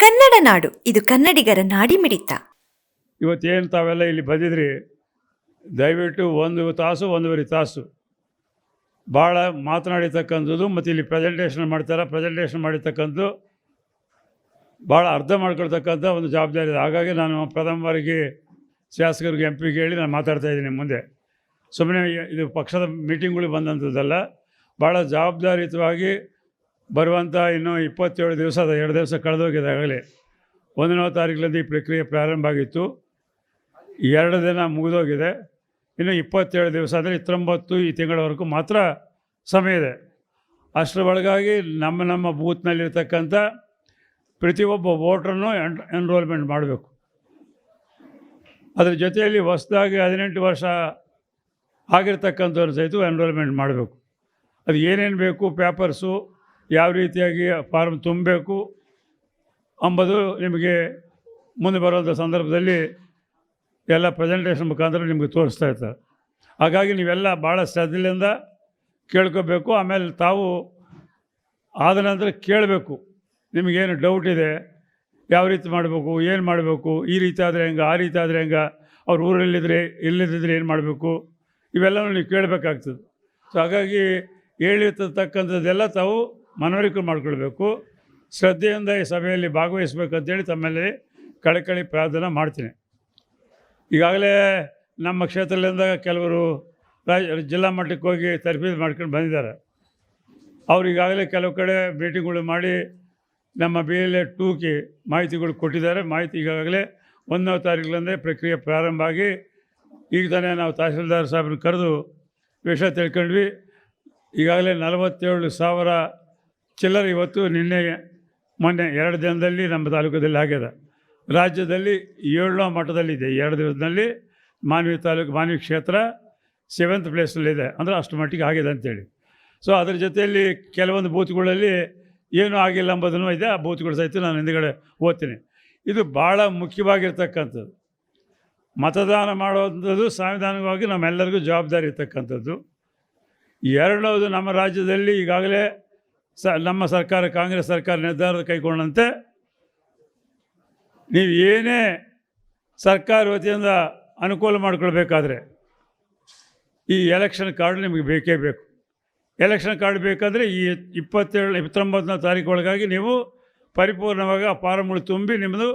ಕನ್ನಡ ನಾಡು ಇದು ಕನ್ನಡಿಗರ ನಾಡಿಮಿಡಿತ. ಇವತ್ತೇನು ತಾವೆಲ್ಲ ಇಲ್ಲಿ ಬಂದಿದ್ರಿ, ದಯವಿಟ್ಟು 1 ತಾಸು 1.5 ತಾಸು ಭಾಳ ಮಾತನಾಡಿರ್ತಕ್ಕಂಥದ್ದು ಮತ್ತು ಇಲ್ಲಿ ಪ್ರೆಸೆಂಟೇಷನ್ ಮಾಡಿರ್ತಕ್ಕಂಥದ್ದು ಭಾಳ ಅರ್ಥ ಮಾಡ್ಕೊಳ್ತಕ್ಕಂಥ ಒಂದು ಜವಾಬ್ದಾರಿ ಇದೆ. ಹಾಗಾಗಿ ನಾನು ಪ್ರಥಮ ಬಾರಿಗೆ ಶಾಸಕರಿಗೆ MP ಹೇಳಿ ನಾನು ಮಾತಾಡ್ತಾಯಿದ್ದೀನಿ ಮುಂದೆ. ಸುಮ್ಮನೆ ಇದು ಪಕ್ಷದ ಮೀಟಿಂಗ್ಗಳಿಗೆ ಬಂದಂಥದ್ದಲ್ಲ, ಭಾಳ ಜವಾಬ್ದಾರಿಯುತವಾಗಿ ಬರುವಂಥ ಇನ್ನೂ 27 ದಿವಸ, 2 ದಿವಸ ಕಳೆದೋಗಿದೆ. ಆಗಲೇ 1ನೇ ತಾರೀಕಿನಿಂದ ಈ ಪ್ರಕ್ರಿಯೆ ಪ್ರಾರಂಭ ಆಗಿತ್ತು, 2 ದಿನ ಮುಗಿದೋಗಿದೆ. ಇನ್ನು 27 ದಿವಸ ಅಂದರೆ 19 ಈ ತಿಂಗಳವರೆಗೂ ಮಾತ್ರ ಸಮಯ ಇದೆ. ಅಷ್ಟರ ಒಳಗಾಗಿ ನಮ್ಮ ಬೂತ್ನಲ್ಲಿರ್ತಕ್ಕಂಥ ಪ್ರತಿಯೊಬ್ಬ ವೋಟ್ರನ್ನು ಎನ್ರೋಲ್ಮೆಂಟ್ ಮಾಡಬೇಕು. ಅದರ ಜೊತೆಯಲ್ಲಿ ಹೊಸದಾಗಿ 18 ವರ್ಷ ಆಗಿರ್ತಕ್ಕಂಥವ್ರು ಸಹಿತ ಎನ್ರೋಲ್ಮೆಂಟ್ ಮಾಡಬೇಕು. ಅದು ಏನೇನು ಬೇಕು, ಪೇಪರ್ಸು ಯಾವ ರೀತಿಯಾಗಿ ಫಾರ್ಮ್ ತುಂಬಬೇಕು ಅಂಬುದು ನಿಮಗೆ ಮುಂದೆ ಬರೋಂಥ ಸಂದರ್ಭದಲ್ಲಿ ಎಲ್ಲ ಪ್ರೆಸೆಂಟೇಷನ್ ಮುಖಾಂತರ ನಿಮಗೆ ತೋರಿಸ್ತಾ ಇರ್ತಾರೆ. ಹಾಗಾಗಿ ನೀವೆಲ್ಲ ಭಾಳ ಶ್ರದ್ಧೆಯಿಂದ ಕೇಳ್ಕೋಬೇಕು. ಆಮೇಲೆ ತಾವು ಆದ ನಂತರ ಕೇಳಬೇಕು, ನಿಮಗೇನು ಡೌಟ್ ಇದೆ, ಯಾವ ರೀತಿ ಮಾಡಬೇಕು, ಏನು ಮಾಡಬೇಕು, ಈ ರೀತಿ ಆದರೆ ಹೆಂಗೆ, ಆ ರೀತಿ ಆದರೆ ಹೆಂಗೆ, ಅವ್ರು ಊರಲ್ಲಿದ್ದರೆ ಇಲ್ಲದಿದ್ದರೆ ಏನು ಮಾಡಬೇಕು, ಇವೆಲ್ಲವೂ ನೀವು ಕೇಳಬೇಕಾಗ್ತದೆ. ಸೊ ಹಾಗಾಗಿ ಹೇಳಿರ್ತಕ್ಕಂಥದ್ದೆಲ್ಲ ತಾವು ಮನವರಿಕೆ ಮಾಡಿಕೊಳ್ಬೇಕು. ಶ್ರದ್ಧೆಯಿಂದ ಈ ಸಭೆಯಲ್ಲಿ ಭಾಗವಹಿಸಬೇಕಂತೇಳಿ ತಮ್ಮಲ್ಲಿ ಕಳಕಳಿ ಪ್ರಾರ್ಥನೆ ಮಾಡ್ತೀನಿ. ಈಗಾಗಲೇ ನಮ್ಮ ಕ್ಷೇತ್ರದಿಂದ ಕೆಲವರು ಜಿಲ್ಲಾ ಮಟ್ಟಕ್ಕೆ ಹೋಗಿ ತರಬೇತಿ ಮಾಡ್ಕೊಂಡು ಬಂದಿದ್ದಾರೆ. ಅವರು ಈಗಾಗಲೇ ಕೆಲವು ಕಡೆ ಮೀಟಿಂಗ್ಗಳು ಮಾಡಿ ನಮ್ಮ BLA 2ಗೆ ಮಾಹಿತಿಗಳು ಕೊಟ್ಟಿದ್ದಾರೆ. ಮಾಹಿತಿ ಈಗಾಗಲೇ 1ನೇ ತಾರೀಕಿನಿಂದ ಪ್ರಕ್ರಿಯೆ ಪ್ರಾರಂಭ ಆಗಿ ಈಗ ತಾನೇ ನಾವು ತಹಸೀಲ್ದಾರ್ ಸಾಹೇಬ್ರನ್ನ ಕರೆದು ವಿಷಯ ತಿಳ್ಕೊಂಡ್ವಿ. ಈಗಾಗಲೇ 47,000 ಚಿಲ್ಲರೆ ಇವತ್ತು ನಿನ್ನೆ ಮೊನ್ನೆ 2 ದಿನದಲ್ಲಿ ನಮ್ಮ ತಾಲೂಕದಲ್ಲಿ ಆಗಿದೆ. ರಾಜ್ಯದಲ್ಲಿ 7ನೇ ಮಟ್ಟದಲ್ಲಿದೆ. 2 ದಿವಸದಲ್ಲಿ ಮಾನ್ವಿ ಕ್ಷೇತ್ರ 7th ಪ್ಲೇಸಲ್ಲಿದೆ. ಅಂದರೆ ಅಷ್ಟು ಮಟ್ಟಿಗೆ ಆಗಿದೆ ಅಂತೇಳಿ. ಸೊ ಅದರ ಜೊತೆಯಲ್ಲಿ ಕೆಲವೊಂದು ಬೂತ್ಗಳಲ್ಲಿ ಏನೂ ಆಗಿಲ್ಲ ಎಂಬುದನ್ನು ಇದೆ. ಆ ಬೂತ್ಗಳು ಸಹಿತ ನಾನು ಹಿಂದುಗಡೆ ಓದ್ತೀನಿ. ಇದು ಭಾಳ ಮುಖ್ಯವಾಗಿರ್ತಕ್ಕಂಥದ್ದು. ಮತದಾನ ಮಾಡುವಂಥದ್ದು ಸಾಂವಿಧಾನಿಕವಾಗಿ ನಮ್ಮೆಲ್ಲರಿಗೂ ಜವಾಬ್ದಾರಿ ಇರ್ತಕ್ಕಂಥದ್ದು. ಎರಡನೇದು, ನಮ್ಮ ರಾಜ್ಯದಲ್ಲಿ ಈಗಾಗಲೇ ನಮ್ಮ ಸರ್ಕಾರ, ಕಾಂಗ್ರೆಸ್ ಸರ್ಕಾರ ನಿರ್ಧಾರ ಕೈಗೊಂಡಂತೆ ನೀವು ಏನೇ ಸರ್ಕಾರ ವತಿಯಿಂದ ಅನುಕೂಲ ಮಾಡಿಕೊಳ್ಬೇಕಾದ್ರೆ ಈ ಎಲೆಕ್ಷನ್ ಕಾರ್ಡ್ ನಿಮಗೆ ಬೇಕೇ ಬೇಕು. ಎಲೆಕ್ಷನ್ ಕಾರ್ಡ್ ಬೇಕಾದರೆ ಈ 19ನೇ ತಾರೀಕು ಒಳಗಾಗಿ ನೀವು ಪರಿಪೂರ್ಣವಾಗಿ ಆ ಫಾರಮ್ಗಳು ತುಂಬಿ ನಿಮ್ಮದು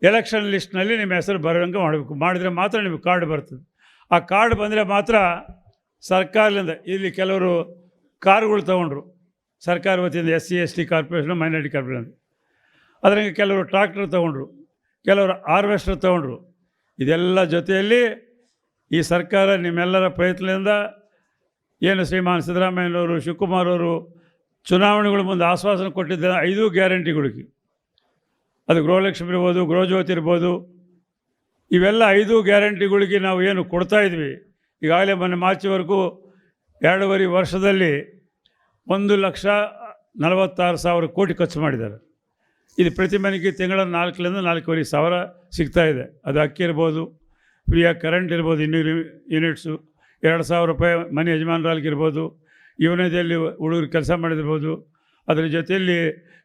ಎಲೆಕ್ಷನ್ ಲಿಸ್ಟ್ನಲ್ಲಿ ನಿಮ್ಮ ಹೆಸರು ಬರೋಂಗೆ ಮಾಡಬೇಕು. ಮಾಡಿದರೆ ಮಾತ್ರ ನಿಮಗೆ ಕಾರ್ಡ್ ಬರ್ತದೆ. ಆ ಕಾರ್ಡ್ ಬಂದರೆ ಮಾತ್ರ ಸರ್ಕಾರದಿಂದ, ಇಲ್ಲಿ ಕೆಲವರು ಕಾರುಗಳು ತೊಗೊಂಡ್ರು ಸರ್ಕಾರ ವತಿಯಿಂದ, SC ST corporation, minority corporation. ಅದರಂಗೆ ಕೆಲವರು ಟ್ರಾಕ್ಟರ್ ತೊಗೊಂಡ್ರು, ಕೆಲವರು ಹಾರ್ವೆಸ್ಟರ್ ತೊಗೊಂಡ್ರು. ಇದೆಲ್ಲ ಜೊತೆಯಲ್ಲಿ ಈ ಸರ್ಕಾರ ನಿಮ್ಮೆಲ್ಲರ ಪ್ರಯತ್ನದಿಂದ ಏನು ಶ್ರೀಮಾನ್ ಸಿದ್ದರಾಮಯ್ಯನವರು, ಶಿವಕುಮಾರ್ ಅವರು ಚುನಾವಣೆಗಳ ಮುಂದೆ ಆಶ್ವಾಸನೆ ಕೊಟ್ಟಿದ್ದ 5 ಗ್ಯಾರಂಟಿಗಳಿಗೆ, ಅದು ಗೃಹಲಕ್ಷ್ಮಿ ಇರ್ಬೋದು, ಗೃಹಜ್ಯೋತಿ ಇರ್ಬೋದು, ಇವೆಲ್ಲ 5 ಗ್ಯಾರಂಟಿಗಳಿಗೆ ನಾವು ಏನು ಕೊಡ್ತಾಯಿದ್ವಿ, ಈಗಾಗಲೇ ಮೊನ್ನೆ ಮಾರ್ಚ್ವರೆಗೂ 2.5 ವರ್ಷದಲ್ಲಿ 1,46,000 ಕೋಟಿ ಖರ್ಚು ಮಾಡಿದ್ದಾರೆ. ಇದು ಪ್ರತಿ ಮನೆಗೆ ತಿಂಗಳ 4ರಿಂದ 4,500 ಸಿಗ್ತಾಯಿದೆ. ಅದು ಅಕ್ಕಿ ಇರ್ಬೋದು, ಫ್ರೀಯಾಗಿ ಕರೆಂಟ್ ಇರ್ಬೋದು, 200 ಯೂನಿಟ್ಸು, 2,000 ರೂಪಾಯಿ ಮನೆ ಯಜಮಾನರಾಗಿರ್ಬೋದು, ಯುವನದಿಯಲ್ಲಿ ಹುಡುಗರು ಕೆಲಸ ಮಾಡಿದಿರ್ಬೋದು, ಅದರ ಜೊತೆಯಲ್ಲಿ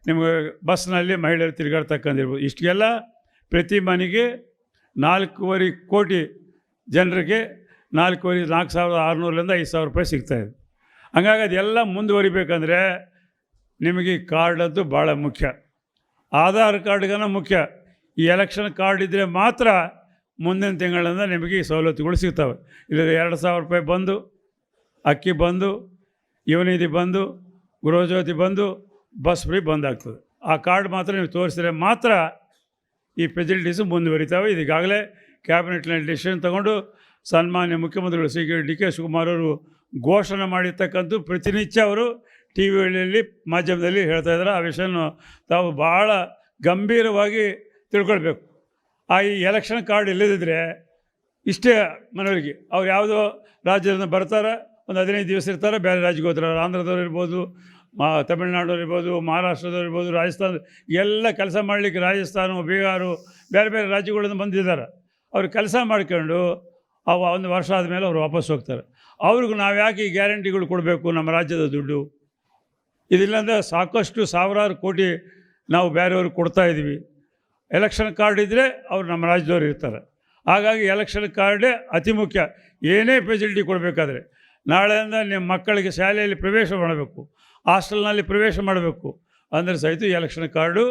ನಿಮಗೆ ಬಸ್ನಲ್ಲಿ ಮಹಿಳೆಯರು ತಿರುಗಾಡ್ತಕ್ಕಂದಿರ್ಬೋದು. ಇಷ್ಟೆಲ್ಲ ಪ್ರತಿ ಮನೆಗೆ 4.5 ಕೋಟಿ ಜನರಿಗೆ 4,600ರಿಂದ 5,000 ರೂಪಾಯಿ ಸಿಗ್ತಾಯಿದೆ. ಹಂಗಾಗಿ ಅದೆಲ್ಲ ಮುಂದುವರಿಬೇಕಂದ್ರೆ ನಿಮಗೆ ಈ ಕಾರ್ಡದ್ದು ಭಾಳ ಮುಖ್ಯ. ಆಧಾರ್ ಕಾರ್ಡ್ಗನ ಮುಖ್ಯ. ಈ ಎಲೆಕ್ಷನ್ ಕಾರ್ಡ್ ಇದ್ದರೆ ಮಾತ್ರ ಮುಂದಿನ ತಿಂಗಳಿಂದ ನಿಮಗೆ ಈ ಸವಲತ್ತುಗಳು ಸಿಗ್ತವೆ. ಇಲ್ಲದ್ರೆ 2,000 ರೂಪಾಯಿ ಬಂದು, ಅಕ್ಕಿ ಬಂದು, ಯುವನಿಧಿ ಬಂದು, ಗೃಹಜ್ಯೋತಿ ಬಂದು, ಬಸ್ ಫ್ರೀ ಬಂದಾಗ್ತದೆ. ಆ ಕಾರ್ಡ್ ಮಾತ್ರ ನೀವು ತೋರಿಸಿದ್ರೆ ಮಾತ್ರ ಈ ಫೆಸಿಲಿಟೀಸು ಮುಂದುವರಿತಾವೆ. ಇದೀಗಾಗಲೇ ಕ್ಯಾಬಿನೆಟ್ನಲ್ಲಿ ಡಿಸಿಷನ್ ತಗೊಂಡು ಸನ್ಮಾನ್ಯ ಮುಖ್ಯಮಂತ್ರಿಗಳು DK ಶಿವಕುಮಾರ್ ಅವರು ಘೋಷಣೆ ಮಾಡಿರ್ತಕ್ಕಂಥ ಪ್ರತಿನಿತ್ಯ ಅವರು TVಗಳಲ್ಲಿ ಮಾಧ್ಯಮದಲ್ಲಿ ಹೇಳ್ತಾ ಇದ್ದಾರೆ. ಆ ವಿಷಯವನ್ನು ತಾವು ಭಾಳ ಗಂಭೀರವಾಗಿ ತಿಳ್ಕೊಳ್ಬೇಕು. ಈ ಎಲೆಕ್ಷನ್ ಕಾರ್ಡ್ ಇಲ್ಲದಿದ್ದರೆ ಇಷ್ಟೇ ಮನವರಿಗೆ, ಅವ್ರು ಯಾವುದೋ ರಾಜ್ಯದಿಂದ ಬರ್ತಾರೆ, ಒಂದು 15 ದಿವಸ ಇರ್ತಾರೆ, ಬೇರೆ ರಾಜ್ಯಕ್ಕೆ ಹೋಗ್ತಾರೆ. ಆಂಧ್ರದವ್ರು ಇರ್ಬೋದು, ತಮಿಳ್ನಾಡವ್ರು ಇರ್ಬೋದು, ಮಹಾರಾಷ್ಟ್ರದವ್ರು ಇರ್ಬೋದು, ರಾಜಸ್ಥಾನ, ಎಲ್ಲ ಕೆಲಸ ಮಾಡಲಿಕ್ಕೆ ರಾಜಸ್ಥಾನ, ಬಿಹಾರು, ಬೇರೆ ಬೇರೆ ರಾಜ್ಯಗಳಿಂದ ಬಂದಿದ್ದಾರೆ. ಅವ್ರು ಕೆಲಸ ಮಾಡ್ಕೊಂಡು ಒಂದು ವರ್ಷ ಆದಮೇಲೆ ಅವ್ರು ವಾಪಸ್ ಹೋಗ್ತಾರೆ. ಅವ್ರಿಗೂ ನಾವು ಯಾಕೆ ಈ ಗ್ಯಾರಂಟಿಗಳು ಕೊಡಬೇಕು? ನಮ್ಮ ರಾಜ್ಯದ ದುಡ್ಡು ಇದಿಲ್ಲಂದರೆ ಸಾಕಷ್ಟು ಸಾವಿರಾರು ಕೋಟಿ ನಾವು ಬೇರೆಯವ್ರಿಗೆ ಕೊಡ್ತಾ ಇದ್ದೀವಿ. ಎಲೆಕ್ಷನ್ ಕಾರ್ಡ್ ಇದ್ದರೆ ಅವ್ರು ನಮ್ಮ ರಾಜ್ಯದವ್ರು ಇರ್ತಾರೆ. ಹಾಗಾಗಿ ಎಲೆಕ್ಷನ್ ಕಾರ್ಡೇ ಅತಿ ಮುಖ್ಯ. ಏನೇ ಫೆಸಿಲಿಟಿ ಕೊಡಬೇಕಾದ್ರೆ ನಾಳೆಯಿಂದ ನಿಮ್ಮ ಮಕ್ಕಳಿಗೆ ಶಾಲೆಯಲ್ಲಿ ಪ್ರವೇಶ ಮಾಡಬೇಕು, ಹಾಸ್ಟೆಲ್ನಲ್ಲಿ ಪ್ರವೇಶ ಮಾಡಬೇಕು ಅಂದರೆ ಸಹಿತ ಎಲೆಕ್ಷನ್ ಕಾರ್ಡು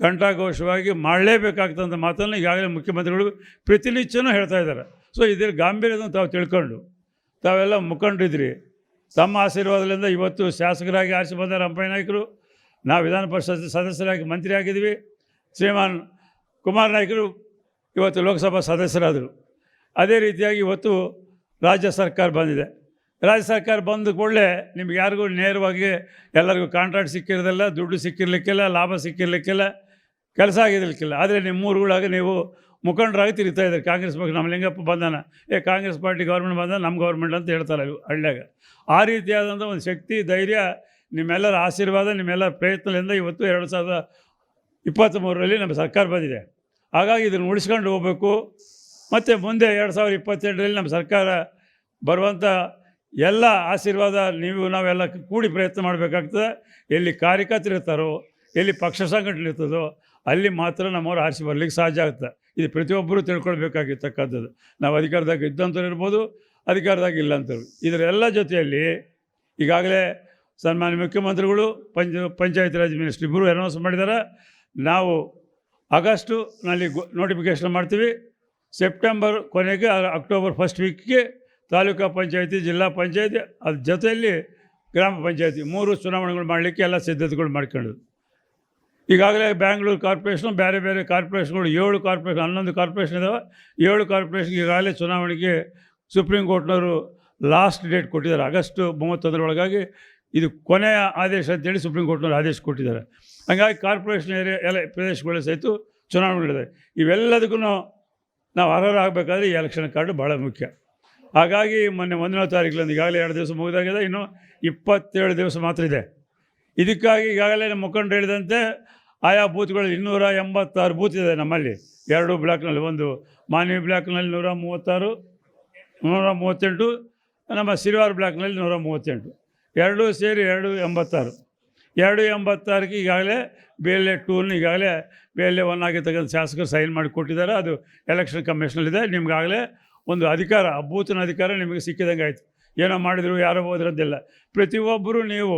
ಕಂಠಘೋಷವಾಗಿ ಮಾಡಲೇಬೇಕಾಗ್ತಂಥ ಮಾತನ್ನು ಈಗಾಗಲೇ ಮುಖ್ಯಮಂತ್ರಿಗಳು ಪ್ರತಿನಿತ್ಯನೂ ಹೇಳ್ತಾ ಇದ್ದಾರೆ. ಸೊ ಇದರ ಗಾಂಭೀರ್ಯವನ್ನು ತಾವು ತಿಳ್ಕೊಂಡು ತಾವೆಲ್ಲ ಮುಖಂಡರಿದ್ರಿ. ತಮ್ಮ ಆಶೀರ್ವಾದದಿಂದ ಇವತ್ತು ಶಾಸಕರಾಗಿ ಆರಿಸಿ ಬಂದ ರಂಪಯ್ಯ ನಾಯ್ಕರು, ನಾವು ವಿಧಾನ ಪರಿಷತ್ ಸದಸ್ಯರಾಗಿ ಮಂತ್ರಿ ಆಗಿದ್ದೀವಿ. ಶ್ರೀಮಾನ್ ಕುಮಾರ್ ನಾಯ್ಕರು ಇವತ್ತು ಲೋಕಸಭಾ ಸದಸ್ಯರಾದರು. ಅದೇ ರೀತಿಯಾಗಿ ಇವತ್ತು ರಾಜ್ಯ ಸರ್ಕಾರ ಬಂದಿದೆ. ರಾಜ್ಯ ಸರ್ಕಾರ ಬಂದ ಕೂಡಲೇ ನಿಮ್ಗೆ ಯಾರಿಗೂ ನೇರವಾಗಿ ಎಲ್ಲರಿಗೂ ಕಾಂಟ್ರಾಕ್ಟ್ ಸಿಕ್ಕಿರೋದಿಲ್ಲ, ದುಡ್ಡು ಸಿಕ್ಕಿರ್ಲಿಕ್ಕಿಲ್ಲ, ಲಾಭ ಸಿಕ್ಕಿರ್ಲಿಕ್ಕಿಲ್ಲ, ಕೆಲಸ ಆಗಿರ್ಲಿಕ್ಕಿಲ್ಲ. ಆದರೆ ನಿಮ್ಮ ಊರುಗಳಾಗ ನೀವು ಮುಖಂಡರಾಗಿ ತಿರುಗ್ತಾ ಇದ್ದಾರೆ. ಕಾಂಗ್ರೆಸ್ ಪಕ್ಷ ನಮ್ಮ ಲಿಂಗಪ್ಪ ಬಂದಾನ, ಕಾಂಗ್ರೆಸ್ ಪಾರ್ಟಿ ಗೌರ್ಮೆಂಟ್ ಬಂದ ನಮ್ಮ ಗೌರ್ಮೆಂಟ್ ಅಂತ ಹೇಳ್ತಾರೆ ಹಳ್ಳಿಯಾಗ. ಆ ರೀತಿಯಾದಂಥ ಒಂದು ಶಕ್ತಿ, ಧೈರ್ಯ, ನಿಮ್ಮೆಲ್ಲರ ಆಶೀರ್ವಾದ, ನಿಮ್ಮೆಲ್ಲರ ಪ್ರಯತ್ನದಿಂದ ಇವತ್ತು 2023ರಲ್ಲಿ ನಮ್ಮ ಸರ್ಕಾರ ಬಂದಿದೆ. ಹಾಗಾಗಿ ಇದನ್ನು ಉಳಿಸ್ಕೊಂಡು ಹೋಗಬೇಕು. ಮತ್ತು ಮುಂದೆ 2028ರಲ್ಲಿ ನಮ್ಮ ಸರ್ಕಾರ ಬರುವಂಥ ಎಲ್ಲ ಆಶೀರ್ವಾದ ನಾವೆಲ್ಲ ಕೂಡಿ ಪ್ರಯತ್ನ ಮಾಡಬೇಕಾಗ್ತದೆ. ಎಲ್ಲಿ ಕಾರ್ಯಕರ್ತರಿರ್ತಾರೋ, ಎಲ್ಲಿ ಪಕ್ಷ ಸಂಘಟನೆ ಇರ್ತದೋ ಅಲ್ಲಿ ಮಾತ್ರ ನಮ್ಮವ್ರು ಆರಿಸಿ ಬರಲಿಕ್ಕೆ ಸಾಧ್ಯ ಆಗುತ್ತೆ. ಇದು ಪ್ರತಿಯೊಬ್ಬರೂ ತಿಳ್ಕೊಳ್ಬೇಕಾಗಿರ್ತಕ್ಕಂಥದ್ದು. ನಾವು ಅಧಿಕಾರದಾಗ ಇದ್ದಂಥವ್ರು ಇರ್ಬೋದು, ಅಧಿಕಾರದಾಗ ಇಲ್ಲ ಇದರೆಲ್ಲ ಜೊತೆಯಲ್ಲಿ ಈಗಾಗಲೇ ಸನ್ಮಾನ್ಯ ಮುಖ್ಯಮಂತ್ರಿಗಳು ಪಂಚಾಯತ್ ರಾಜ್ ಮಿನಿಸ್ಟ್ರ್ ಇಬ್ಬರು ಅನೌನ್ಸ್ ಮಾಡಿದ್ದಾರೆ. ನಾವು ಆಗಸ್ಟ್ನಲ್ಲಿ ನೋಟಿಫಿಕೇಷನ್ ಮಾಡ್ತೀವಿ. ಸೆಪ್ಟೆಂಬರ್ ಕೊನೆಗೆ ಅಕ್ಟೋಬರ್ ಫಸ್ಟ್ ವೀಕ್ಗೆ ತಾಲೂಕಾ ಪಂಚಾಯತಿ, ಜಿಲ್ಲಾ ಪಂಚಾಯತಿ, ಅದ್ರ ಜೊತೆಯಲ್ಲಿ ಗ್ರಾಮ ಪಂಚಾಯತಿ 3 ಚುನಾವಣೆಗಳು ಮಾಡಲಿಕ್ಕೆ ಎಲ್ಲ ಸಿದ್ಧತೆಗಳು ಮಾಡ್ಕೊಂಡು ಈಗಾಗಲೇ ಬ್ಯಾಂಗ್ಳೂರು ಕಾರ್ಪೊರೇಷನ್, ಬೇರೆ ಬೇರೆ ಕಾರ್ಪೊರೇಷನ್ಗಳು 7 ಕಾರ್ಪೊರೇಷನ್ 11 ಕಾರ್ಪೊರೇಷನ್ ಇದ್ದಾವೆ. 7 ಕಾರ್ಪೊರೇಷನ್ಗೆ ಈಗಾಗಲೇ ಚುನಾವಣೆಗೆ ಸುಪ್ರೀಂ ಕೋರ್ಟ್ನವರು ಲಾಸ್ಟ್ ಡೇಟ್ ಕೊಟ್ಟಿದ್ದಾರೆ. ಆಗಸ್ಟ್ 31 ಇದು ಕೊನೆಯ ಆದೇಶ ಅಂತೇಳಿ ಸುಪ್ರೀಂ ಕೋರ್ಟ್ನವರು ಆದೇಶ ಕೊಟ್ಟಿದ್ದಾರೆ. ಹಾಗಾಗಿ ಕಾರ್ಪೊರೇಷನ್ ಏರಿಯಾ ಎಲ್ಲ ಪ್ರದೇಶಗಳು ಸಹಿತ ಚುನಾವಣೆಗಳಿದೆ. ಇವೆಲ್ಲದಕ್ಕೂ ನಾವು ಅರ್ಹರಾಗಬೇಕಾದ್ರೆ ಈ ಎಲೆಕ್ಷನ್ ಕಾರ್ಡು ಭಾಳ ಮುಖ್ಯ. ಹಾಗಾಗಿ ಮೊನ್ನೆ 1ನೇ ತಾರೀಕಿನಿಂದ ಈಗಾಗಲೇ 2 ದಿವಸ ಮುಗಿದಾಗಿದೆ, ಇನ್ನು 27 ದಿವಸ ಮಾತ್ರ ಇದೆ. ಇದಕ್ಕಾಗಿ ಈಗಾಗಲೇ ನಮ್ಮ ಮುಖಂಡರು ಹೇಳಿದಂತೆ ಆಯಾ ಬೂತ್ಗಳಲ್ಲಿ 286 ಬೂತ್ ಇದೆ ನಮ್ಮಲ್ಲಿ. 2 ಬ್ಲಾಕ್ನಲ್ಲಿ, ಒಂದು ಮಾನ್ವಿ ಬ್ಲಾಕ್ನಲ್ಲಿ 136, 138, ನಮ್ಮ ಸಿರಿವಾರ ಬ್ಲಾಕ್ನಲ್ಲಿ 138, ಎರಡೂ ಸೇರಿ 286. 286ಕ್ಕೆ ಈಗಾಗಲೇ BLA 2 ಈಗಾಗಲೇ BLA 1 ಆಗಿರ್ತಕ್ಕಂಥ ಶಾಸಕರು ಸೈನ್ ಮಾಡಿ ಕೊಟ್ಟಿದ್ದಾರೆ. ಅದು ಎಲೆಕ್ಷನ್ ಕಮಿಷನಲ್ಲಿದೆ. ನಿಮ್ಗಾಗಲೇ ಒಂದು ಅಧಿಕಾರ, ಆ ಬೂತಿನ ಅಧಿಕಾರ ನಿಮಗೆ ಸಿಕ್ಕಿದಂಗೆ ಆಯಿತು. ಏನೋ ಮಾಡಿದ್ರು, ಯಾರೋ ಹೋದ್ರದ್ದಿಲ್ಲ. ಪ್ರತಿಯೊಬ್ಬರು ನೀವು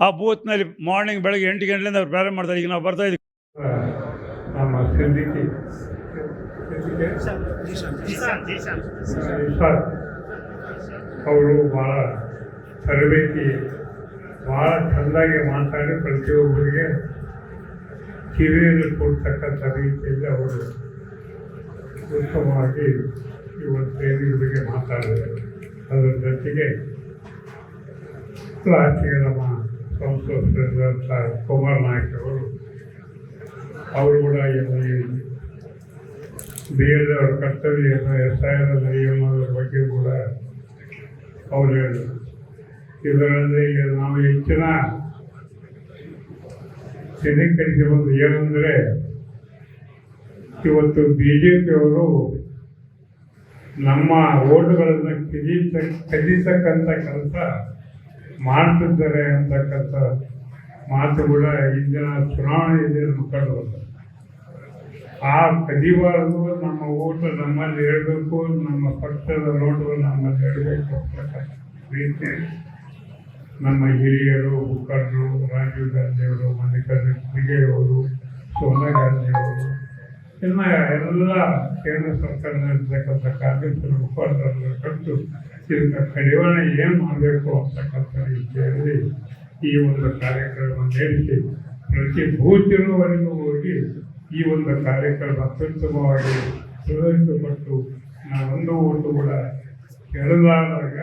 ಆ ಬೂತ್ನಲ್ಲಿ ಮಾರ್ನಿಂಗ್ ಬೆಳಗ್ಗೆ 8 ಗಂಟೆಯಿಂದ ಅವ್ರು ಪ್ರಾರಂಭ ಮಾಡ್ತಾರೆ. ಈಗ ನಾವು ಬರ್ತಾಯಿದ್ದೀವಿ. ನಮ್ಮ ಅವರು ಭಾಳ ತರಬೇತಿ, ಭಾಳ ಚೆಂದಾಗಿ ಮಾತಾಡಿ ಪ್ರತಿಯೊಬ್ಬರಿಗೆ ಕಿವಿಯನ್ನು ಕೊಡ್ತಕ್ಕಂಥ ರೀತಿಯಲ್ಲಿ ಅವರು ಉತ್ತಮವಾಗಿ ಇವತ್ತೇನಿಗೆ ಮಾತಾಡಿದ್ದಾರೆ. ಅದರ ಜೊತೆಗೆ ಆಚೆಗೆ ನಮ್ಮ ಸಂಸದರಾದಂಥ ಕುಮಾರ್ ನಾಯ್ಕ ಅವರು ಕೂಡ BLA ಅವರ ಕರ್ತವ್ಯ SIR ಅನ್ನೋದ್ರ ಬಗ್ಗೆ ಕೂಡ ಅವರು ಹೇಳಿದರು. ಇದರಲ್ಲಿ ನಾವು ಹೆಚ್ಚಿನ ಸ್ಥಿರೀಕರಿಸುವುದು ಏನಂದರೆ, ಇವತ್ತು BJP ಅವರು ನಮ್ಮ ಓಟುಗಳನ್ನು ಕದೀತಕ್ಕಂಥ ಕೆಲಸ ಮಾಡ್ತಿದ್ದಾರೆ ಅಂತಕ್ಕಂಥ ಮಾತು ಕೂಡ ಇಂದಿನ ಚುನಾವಣೆಯಲ್ಲಿ ನಮ್ಗೆ ಕಂಡು ಬರ್ತದೆ. ಆ ಕದಿಬಾರದು, ನಮ್ಮ ಓಟು ನಮ್ಮಲ್ಲಿ ಹೇಳಬೇಕು, ನಮ್ಮ ಪಕ್ಷದ ನೋಟುಗಳು ನಮ್ಮಲ್ಲಿ ಹೇಳಬೇಕು ಅಂತಕ್ಕಂಥ ರೀತಿ ನಮ್ಮ ಹಿರಿಯರು, ಮುಖಂಡರು, ರಾಜೀವ್ ಗಾಂಧಿಯವರು, ಮಲ್ಲಿಕಾರ್ಜುನ ಖರ್ಗೆಯವರು, ಸೋನಿಯಾ ಗಾಂಧಿಯವರು, ಇನ್ನು ಎಲ್ಲ ಕೇಂದ್ರ ಸರ್ಕಾರದಲ್ಲಿರ್ತಕ್ಕಂಥ ಕಾಂಗ್ರೆಸ್ಸಿನ ಮುಖಂಡರನ್ನು ಕಟ್ಟು ಇದಕ್ಕೆ ಕಡಿವಾಣ ಏನು ಮಾಡಬೇಕು ಅಂತಕ್ಕಂಥ ರೀತಿಯಲ್ಲಿ ಈ ಒಂದು ಕಾರ್ಯಕ್ರಮ ನಡೆಸಿ ಪ್ರತಿ ಬೂತಿನವರೆಗೂ ಹೋಗಿ ಈ ಒಂದು ಕಾರ್ಯಕ್ರಮ ಅತ್ಯುತ್ತಮವಾಗಿ ನಿರ್ವಹಿಸಲ್ಪಟ್ಟು ನಾವೊಂದು ಓಟು ಕೂಡ ಕೆಳದಾದಾಗ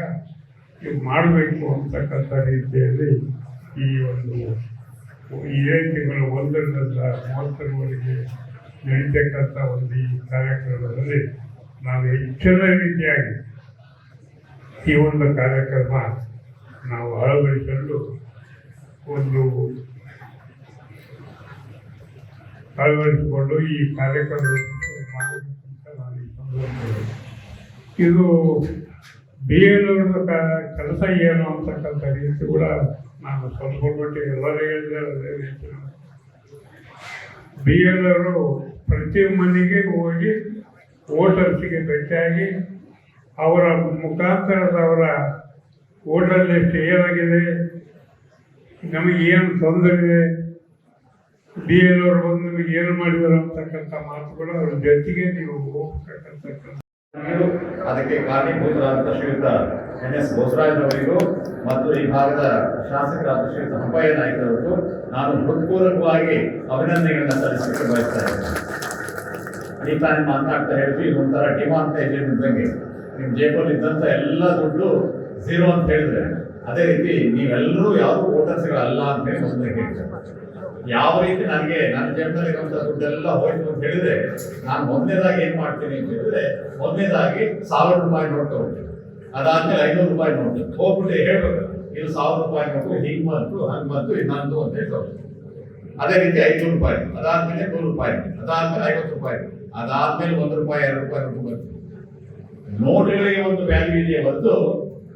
ಇದು ಮಾಡಬೇಕು ಅಂತಕ್ಕಂಥ ರೀತಿಯಲ್ಲಿ ಈ ಒಂದು ಇದೇ ತಿಂಗಳು 1ರಿಂದ 30ರವರೆಗೆ ನಡೀತಕ್ಕಂಥ ಒಂದು ಈ ಕಾರ್ಯಕ್ರಮದಲ್ಲಿ ನಾವು ಹೆಚ್ಚಿನ ರೀತಿಯಾಗಿ ಈ ಒಂದು ಕಾರ್ಯಕ್ರಮ ನಾವು ಅಳವಡಿಸಲು ಅಳವಡಿಸಿಕೊಂಡು ಈ ಕಾರ್ಯಕ್ರಮ ಮಾಡಬೇಕಂತ ನಾನು ಈ ಸಂದರ್ಭದಲ್ಲಿ ಇದು BLA ಕೆಲಸ ಏನು ಅಂತಕ್ಕಂಥ ರೀತಿ ಕೂಡ ನಾನು ಸ್ವಲ್ಪ ಮಟ್ಟಿಗೆ ಎಲ್ಲರೂ ಹೇಳಿದೆ. ಅದೇ ರೀತಿ ಬಿ ಎಲ್ ಅವರು ಪ್ರತಿ ಮನೆಗೆ ಹೋಗಿ ವೋಟರ್ಸಿಗೆ ಭೇಟಿಯಾಗಿ ಅವರ ಮುಖಾಂತರದವರ ವೋಟರ್ ಲಿಸ್ಟ್ ಏನಾಗಿದೆ, ನಮಗೆ ಏನು ತೊಂದರೆ ಇದೆ, ಬಿ ಎಲ್ ಅವರು ಬಂದು ನಿಮಗೆ ಏನು ಮಾಡಿದರು ಅಂತಕ್ಕಂಥ ಮಾತುಗಳು ಅವ್ರ ಜೊತೆಗೆ ನೀವು ಹೋಗ್ತಕ್ಕಂಥ ಅದಕ್ಕೆ ಕಾರಣೀಭೂತರಾದ ಶ್ರೀಯುತ NS ಬೋಸರಾಜರವರಿಗೂ ಮತ್ತು ಈ ಭಾಗದ ಶಾಸಕರಾದ ಶ್ರೀಯುತ ಹಂಪಯ್ಯ ನಾಯ್ಕರವರಿಗೂ ನಾನು ಹೃತ್ಪೂರ್ವಕವಾಗಿ ಅಭಿನಂದನೆಗಳನ್ನ ಸಲ್ಲಿಸಲಿಕ್ಕೆ ಬಯಸ್ತಾ ಇದ್ದೇನೆ. ಈ ತಾನೇ ಮಾತನಾಡ್ತಾ ಹೇಳಿದ್ವಿ, ಇದೊಂಥರ ಡಿಮಾನಿಟೈಸೇಷನ್ ಇದ್ದಂಗೆ. ನಿಮ್ಮ ಜೇಬಲ್ಲಿ ಇದ್ದಂಥ ಎಲ್ಲ ದುಡ್ಡು ಝೀರೋ ಅಂತ ಹೇಳಿದ್ರೆ, ಅದೇ ರೀತಿ ನೀವೆಲ್ಲರೂ ಯಾವುದು ವೋಟರ್ಸ್ಗಳಲ್ಲ ಅಂತ ಹೇಳಿ ಮೊದಲೇ ಹೇಳ್ತಾರೆ. ಯಾವ ರೀತಿ ನನಗೆ ನನ್ನ ಜೇಬಿನಲ್ಲಿ ಇರುವಂಥ ದುಡ್ಡೆಲ್ಲ ಹೋಯ್ತು ಅಂತ ಹೇಳಿದ್ರೆ, ನಾನು ಮೊದಲನೇದಾಗಿ ಏನು ಮಾಡ್ತೀನಿ ಅಂತ ಹೇಳಿದ್ರೆ, ಮೊದಲನೇದಾಗಿ 1000 ರೂಪಾಯಿ ನೋಟ್ ತಗೊಳ್ತೀನಿ. ಅದಾದ್ಮೇಲೆ 500 ರೂಪಾಯಿ ನೋಟ್ ಹೋಗ್ಬಿಟ್ಟು ಹೇಳ್ಬೇಕು, ಇದು 1000 ರೂಪಾಯಿ ನೋಟು ಹಿಂಗೆ ಬಂತು ಹಂಗೆ ಬಂತು ಇನ್ನೊಂದು ಅಂತ ಹೇಳಿ ತಗೊಳ್ತೀನಿ. ಅದೇ ರೀತಿ 500 ರೂಪಾಯಿ, ಅದಾದ್ಮೇಲೆ 100 ರೂಪಾಯಿ, ಅದಾದ್ಮೇಲೆ 50 ರೂಪಾಯಿ, ಅದಾದ್ಮೇಲೆ 1 ರೂಪಾಯಿ 2 ರೂಪಾಯಿ ನೋಟು ಬಂತು. ನೋಟುಗಳಿಗೆ ಒಂದು ವ್ಯಾಲ್ಯೂ ಇದೆಯೇ ಹೊರತು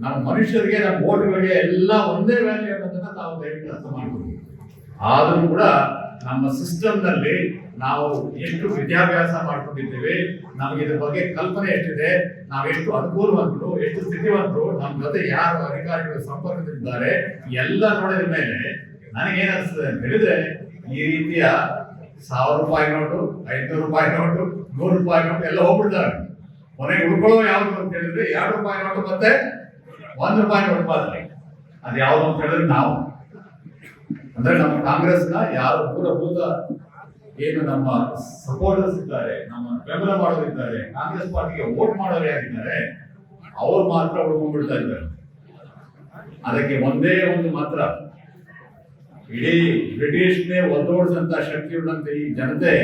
ನಮ್ಮ ಮನುಷ್ಯರಿಗೆ, ನಮ್ಮ ಓಟ್ಗಳಿಗೆ ಎಲ್ಲ ಒಂದೇ ವ್ಯಾಲ್ಯೂ ಅನ್ನೋದನ್ನ ನಾವು ದಯವಿಟ್ಟು ಅರ್ಥ ಮಾಡ್ತೀವಿ. ಆದರೂ ಕೂಡ ನಮ್ಮ ಸಿಸ್ಟಮ್ನಲ್ಲಿ ನಾವು ಎಷ್ಟು ವಿದ್ಯಾಭ್ಯಾಸ ಮಾಡ್ಕೊಂಡಿದ್ದೇವೆ, ನಮಗೆ ಇದ್ರ ಬಗ್ಗೆ ಕಲ್ಪನೆ ಎಷ್ಟಿದೆ, ನಾವೆಷ್ಟು ಅನುಕೂಲವಂತರು, ಎಷ್ಟು ಸ್ಥಿತಿವಂತರು, ನಮ್ಮ ಜೊತೆ ಯಾರು ಅಧಿಕಾರಿಗಳು ಸಂಪರ್ಕದಲ್ಲಿದ್ದಾರೆ, ಎಲ್ಲ ನೋಡಿದ ಮೇಲೆ ನನಗೇನಿಸ್ತದೆ ಅಂತ ಹೇಳಿದ್ರೆ, ಈ ರೀತಿಯ 1000 ರೂಪಾಯಿ ನೋಟು, 500 ರೂಪಾಯಿ ನೋಟು, 100 ರೂಪಾಯಿ ನೋಟು ಎಲ್ಲ ಹೋಗ್ಬಿಡ್ತಾರೆ. ಕೊನೆಗೆ ಉಳ್ಕೊಳ್ಳೋ ಯಾವುದು ಅಂತ ಹೇಳಿದ್ರೆ 2 ರೂಪಾಯಿ ನೋಟು ಮತ್ತೆ 1 ರೂಪಾಯಿ ನೋಟು ಮಾತ್ರ. ಅದು ಯಾವುದು ಅಂತ ಹೇಳಿದ್ರೆ ನಾವು ಅಂದ್ರೆ ನಮ್ಮ ಕಾಂಗ್ರೆಸ್ನ ಯಾರು ಮೂಲಭೂತ ಏನು ನಮ್ಮ ಸಪೋರ್ಟರ್ಸ್ ಇದ್ದಾರೆ, ನಮ್ಮ ಬೆಂಬಲ ಮಾಡೋರಿದ್ದಾರೆ, ಕಾಂಗ್ರೆಸ್ ಪಾರ್ಟಿಗೆ ವೋಟ್ ಮಾಡೋರು ಯಾರಿದ್ದಾರೆ, ಅವ್ರು ಮಾತ್ರ ಉಳ್ಕೊಂಡ್ಬಿಡ್ತಾ ಇದ್ದಾರೆ. ಅದಕ್ಕೆ ಒಂದೇ ಒಂದು ಮಾತ್ರ, ಇಡೀ ಬ್ರಿಟಿಷ್ನೇ ಒದ್ದೋಡಿಸಂತ ಶಕ್ತಿ ಉಳ್ಳಂತ ಈ ಜನತೆ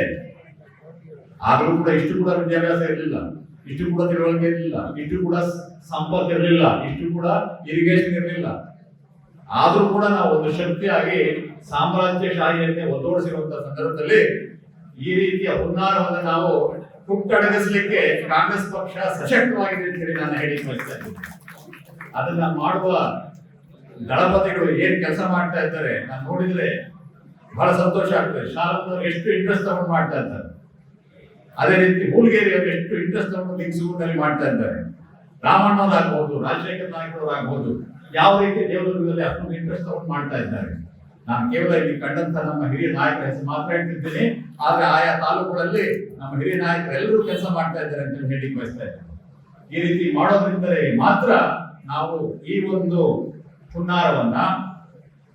ಆಗಲೂ ಕೂಡ ಇಷ್ಟು ಕೂಡ ವಿದ್ಯಾಭ್ಯಾಸ ಇರಲಿಲ್ಲ, ಇಷ್ಟು ಕೂಡ ತಿಳುವಳಿಕೆ ಇರಲಿಲ್ಲ, ಇಷ್ಟು ಕೂಡ ಸಂಪತ್ತು ಇರಲಿಲ್ಲ, ಇಷ್ಟು ಕೂಡ ಇರಿಗೇಷನ್ ಇರಲಿಲ್ಲ. ಆದ್ರೂ ಕೂಡ ನಾವು ಒಂದು ಶಕ್ತಿಯಾಗಿ ಸಾಮ್ರಾಜ್ಯಶಾಹಿಯನ್ನೇ ಒದ್ದೋಡಿಸಿರುವಂತಹ ಸಂದರ್ಭದಲ್ಲಿ ಈ ರೀತಿಯ ಹುನ್ನಾರವನ್ನು ನಾವು ಹುಟ್ಟಡಗಿಸಲಿಕ್ಕೆ ಕಾಂಗ್ರೆಸ್ ಪಕ್ಷ ಸಶಕ್ತವಾಗಿದೆ ಅಂತ ಹೇಳಿ ನಾನು ಹೇಳಿ ಬಯಸ್ತೇನೆ. ಅದನ್ನ ಮಾಡುವ ದಳಪತಿಗಳು ಏನ್ ಕೆಲಸ ಮಾಡ್ತಾ ಇದ್ದಾರೆ ನಾನು ನೋಡಿದ್ರೆ ಬಹಳ ಸಂತೋಷ ಆಗ್ತದೆ. ಶಾಲಾ ಎಷ್ಟು ಇಂಟ್ರೆಸ್ಟ್ ತಗೊಂಡು ಮಾಡ್ತಾ ಇದ್ದಾರೆ, ಅದೇ ರೀತಿ ಮೂಲ್ಗೇರಿಯವರು ಎಷ್ಟು ಇಂಟ್ರೆಸ್ಟ್ ತಗೊಂಡು ಲಿಂಗ್ಸೂರಿನಲ್ಲಿ ಮಾಡ್ತಾ ಇದ್ದಾರೆ. ರಾಮಣ್ಣವರಾಗ್ಬಹುದು, ರಾಜಶೇಖರ್ ನಾಯ್ಕರವರಾಗ್ಬಹುದು, ಯಾವ ರೀತಿ ದೇವದುರ್ಗದಲ್ಲಿ ಅಷ್ಟೊಂದು ಇಂಟ್ರೆಸ್ಟ್ ತಗೊಂಡು ಮಾಡ್ತಾ ಇದ್ದಾರೆ. ನಾನು ಕೇವಲ ಇಲ್ಲಿ ಕಂಡಂತ ನಮ್ಮ ಹಿರಿಯ ನಾಯಕರ ಹೆಸರು ಮಾತ್ರ ಹೇಳ್ತಿದ್ದೀನಿ, ಆದ್ರೆ ಆಯಾ ತಾಲೂಕುಗಳಲ್ಲಿ ನಮ್ಮ ಹಿರಿಯ ನಾಯಕರು ಎಲ್ಲರೂ ಕೆಲಸ ಮಾಡ್ತಾ ಇದ್ದಾರೆ ಅಂತ ಹೇಳಿ ಬಯಸ್ತಾ ಇದ್ದಾರೆ. ಈ ರೀತಿ ಮಾಡೋದ್ರಿಂದಲೇ ಮಾತ್ರ ನಾವು ಈ ಒಂದು ಹುನ್ನಾರವನ್ನ,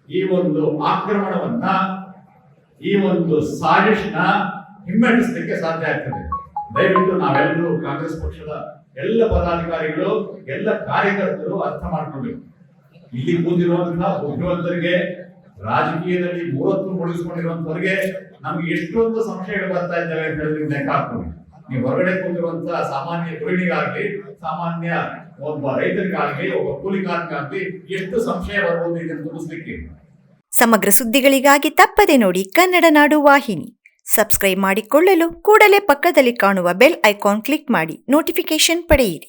ಈ ಒಂದು ಆಕ್ರಮಣವನ್ನ, ಈ ಒಂದು ಸಾಜಿಷ್ನ ಹಿಮ್ಮೆಟ್ಟಿಸಲಿಕ್ಕೆ ಸಾಧ್ಯ ಆಗ್ತದೆ. ದಯವಿಟ್ಟು ನಾವೆಲ್ಲರೂ ಕಾಂಗ್ರೆಸ್ ಪಕ್ಷದ ಎಲ್ಲ ಪದಾಧಿಕಾರಿಗಳು, ಎಲ್ಲ ಕಾರ್ಯಕರ್ತರು ಅರ್ಥ ಮಾಡ್ಕೊಳ್ಬೇಕು. ಇಲ್ಲಿ ಕೂತಿರುವಂತಹ ಬುದ್ಧಿವಂತರಿಗೆ, ರಾಜಕೀಯದಲ್ಲಿ 30 ಮುಳುಗಿಸ್ಕೊಂಡಿರುವಂತವರಿಗೆ ನಮ್ಗೆ ಎಷ್ಟೊಂದು ಸಂಶಯಗಳು ಬರ್ತಾ ಇದ್ದಾವೆ ಅಂತ ಹೇಳಿದ್ರೆ ಲೆಕ್ಕ ಹಾಕ್ಬೋದು. ನೀವು ಹೊರಗಡೆ ಕೂತಿರುವಂತಹ ಸಾಮಾನ್ಯ ಗೃಹಿಣಿಗಾಗ್ಲಿ, ಸಾಮಾನ್ಯ ಒಬ್ಬ ರೈತರಿಗಾಗ್ಲಿ, ಒಬ್ಬ ಕೂಲಿಕಾರನಿಗಾಗ್ಲಿ ಎಷ್ಟು ಸಂಶಯ ಬರ್ಬೋದು ಇದನ್ನು ತುಂಬಿಸ್ಲಿಕ್ಕೆ. ಸಮಗ್ರ ಸುದ್ದಿಗಳಿಗಾಗಿ ತಪ್ಪದೆ ನೋಡಿ ಕನ್ನಡ ನಾಡು ವಾಹಿನಿ. ಸಬ್ಸ್ಕ್ರೈಬ್ ಮಾಡಿಕೊಳ್ಳಲು ಕೂಡಲೇ ಪಕ್ಕದಲ್ಲಿ ಕಾಣುವ ಬೆಲ್ ಐಕಾನ್ ಕ್ಲಿಕ್ ಮಾಡಿ ನೋಟಿಫಿಕೇಶನ್ ಪಡೆಯಿರಿ.